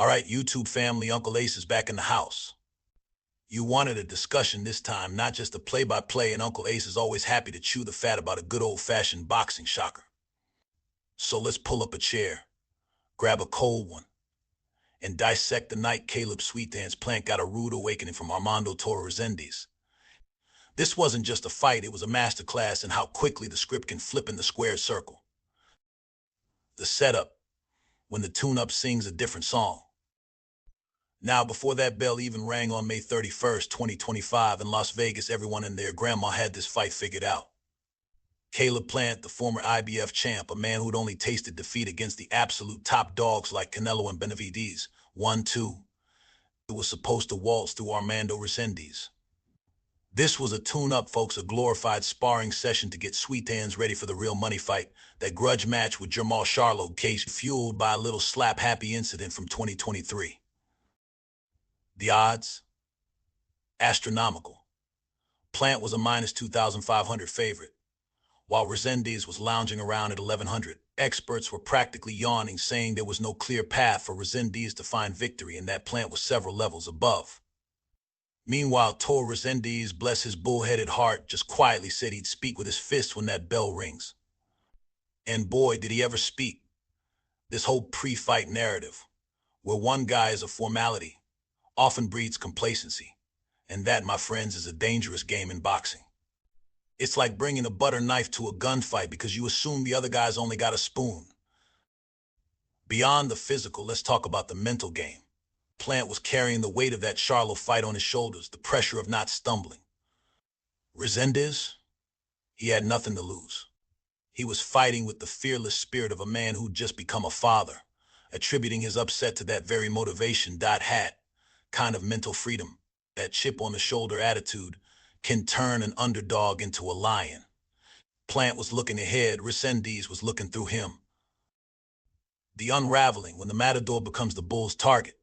All right, YouTube family, Uncle Ace is back in the house. You wanted a discussion this time, not just a play-by-play, and Uncle Ace is always happy to chew the fat about a good old-fashioned boxing shocker. So let's pull up a chair, grab a cold one, and dissect the night Caleb Sweethand's Plant got a rude awakening from Armando Toro Resendiz. This wasn't just a fight, it was a masterclass in how quickly the script can flip in the squared circle. The setup, when the tune-up sings a different song. Now, before that bell even rang on May 31st, 2025, in Las Vegas, everyone and their grandma had this fight figured out. Caleb Plant, the former IBF champ, a man who'd only tasted defeat against the absolute top dogs like Canelo and Benavidez, 1-2, it was supposed to waltz through Armando Resendiz. This was a tune-up, folks, a glorified sparring session to get Sweethands ready for the real money fight, that grudge match with Jermall Charlo case fueled by a little slap-happy incident from 2023. The odds? Astronomical. Plant was a minus 2,500 favorite, while Resendiz was lounging around at 1,100. Experts were practically yawning, saying there was no clear path for Resendiz to find victory and that Plant was several levels above. Meanwhile, Toro Resendiz, bless his bullheaded heart, just quietly said he'd speak with his fists when that bell rings. And boy, did he ever speak. This whole pre-fight narrative, where one guy is a formality, often breeds complacency. And that, my friends, is a dangerous game in boxing. It's like bringing a butter knife to a gunfight because you assume the other guy's only got a spoon. Beyond the physical, let's talk about the mental game. Plant was carrying the weight of that Charlo fight on his shoulders, the pressure of not stumbling. Resendiz, he had nothing to lose. He was fighting with the fearless spirit of a man who'd just become a father, attributing his upset to that very motivation. Hat kind of mental freedom, that chip on the shoulder attitude, can turn an underdog into a lion. Plant was looking ahead, Resendiz was looking through him. The unraveling, when the matador becomes the bull's target.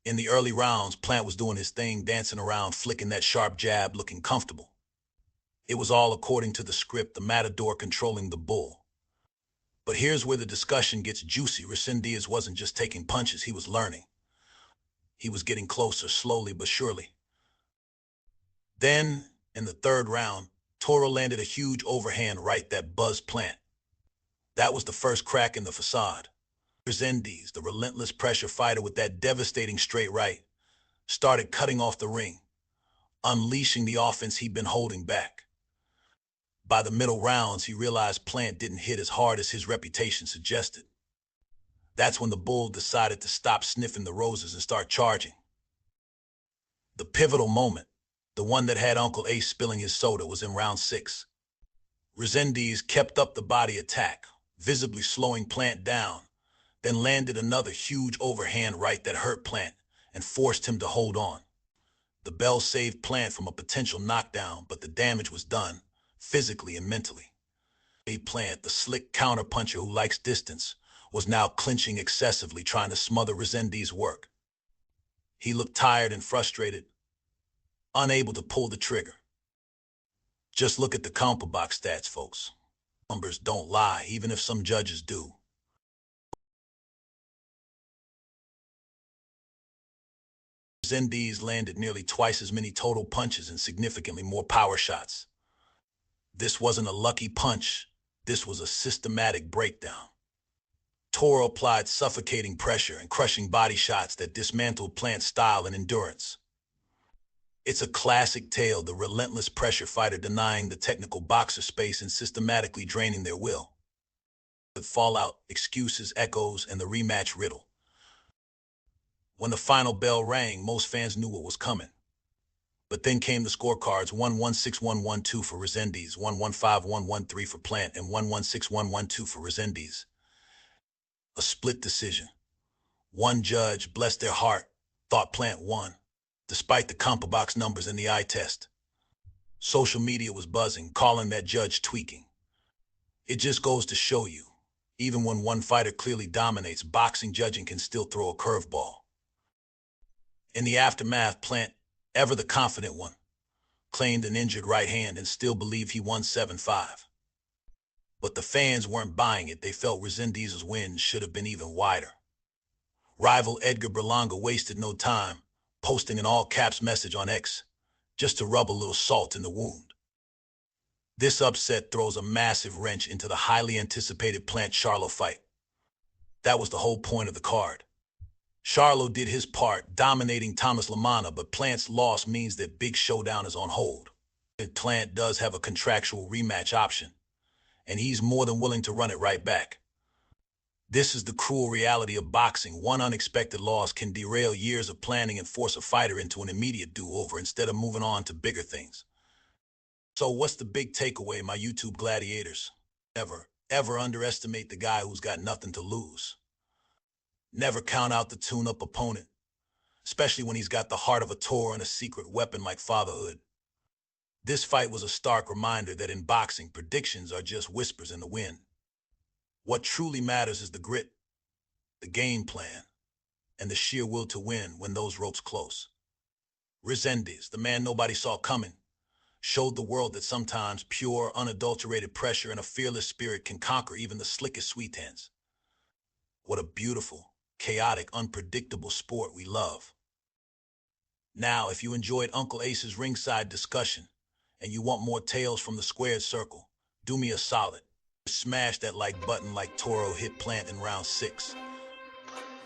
In the early rounds, Plant was doing his thing, dancing around, flicking that sharp jab, looking comfortable. It was all according to the script, the matador controlling the bull. But here's where the discussion gets juicy. Resendiz wasn't just taking punches, he was learning. He was getting closer, slowly but surely. Then, in the third round, Toro landed a huge overhand right that buzzed Plant. That was the first crack in the facade. Resendiz, the relentless pressure fighter with that devastating straight right, started cutting off the ring, unleashing the offense he'd been holding back. By the middle rounds, he realized Plant didn't hit as hard as his reputation suggested. That's when the bull decided to stop sniffing the roses and start charging. The pivotal moment, the one that had Uncle Ace spilling his soda, was in round 6. Resendiz kept up the body attack, visibly slowing Plant down, then landed another huge overhand right that hurt Plant and forced him to hold on. The bell saved Plant from a potential knockdown, but the damage was done, physically and mentally. Plant, the slick counterpuncher who likes distance, was now clinching excessively, trying to smother Resendiz's work. He looked tired and frustrated, unable to pull the trigger. Just look at the CompuBox stats, folks. Numbers don't lie, even if some judges do. Resendiz landed nearly twice as many total punches and significantly more power shots. This wasn't a lucky punch, this was a systematic breakdown. Toro applied suffocating pressure and crushing body shots that dismantled Plant's style and endurance. It's a classic tale, the relentless pressure fighter denying the technical boxer space and systematically draining their will. With fallout, excuses, echoes, and the rematch riddle. When the final bell rang, most fans knew what was coming. But then came the scorecards: 116-112 for Resendiz, 115-113 for Plant, and 116-112 for Resendiz. A split decision. One judge, bless their heart, thought Plant won, despite the CompuBox numbers and the eye test. Social media was buzzing, calling that judge tweaking. It just goes to show you, even when one fighter clearly dominates, boxing judging can still throw a curveball. In the aftermath, Plant, ever the confident one, claimed an injured right hand and still believed he won 7-5. But the fans weren't buying it. They felt Resendiz's win should have been even wider. Rival Edgar Berlanga wasted no time, posting an all-caps message on X, just to rub a little salt in the wound. This upset throws a massive wrench into the highly anticipated Plant-Charlo fight. That was the whole point of the card. Charlo did his part, dominating Thomas Lamanna, but Plant's loss means that Big Showdown is on hold. Plant does have a contractual rematch option, and he's more than willing to run it right back. This is the cruel reality of boxing. One unexpected loss can derail years of planning and force a fighter into an immediate do-over instead of moving on to bigger things. So what's the big takeaway, my YouTube gladiators? Ever underestimate the guy who's got nothing to lose. Never count out the tune-up opponent, especially when he's got the heart of a Toro and a secret weapon like fatherhood. This fight was a stark reminder that in boxing, predictions are just whispers in the wind. What truly matters is the grit, the game plan, and the sheer will to win when those ropes close. Resendiz, the man nobody saw coming, showed the world that sometimes pure, unadulterated pressure and a fearless spirit can conquer even the slickest sweet hands. What a beautiful, chaotic, unpredictable sport we love. Now, if you enjoyed Uncle Ace's ringside discussion and you want more tales from the squared circle, do me a solid. Smash that like button like Toro hit Plant in round 6.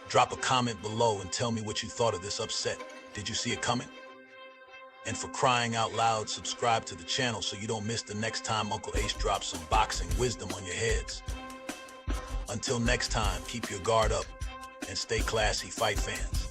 Drop a comment below and tell me what you thought of this upset. Did you see it coming? And for crying out loud, subscribe to the channel so you don't miss the next time Uncle Ace drops some boxing wisdom on your heads. Until next time, keep your guard up and stay classy, fight fans.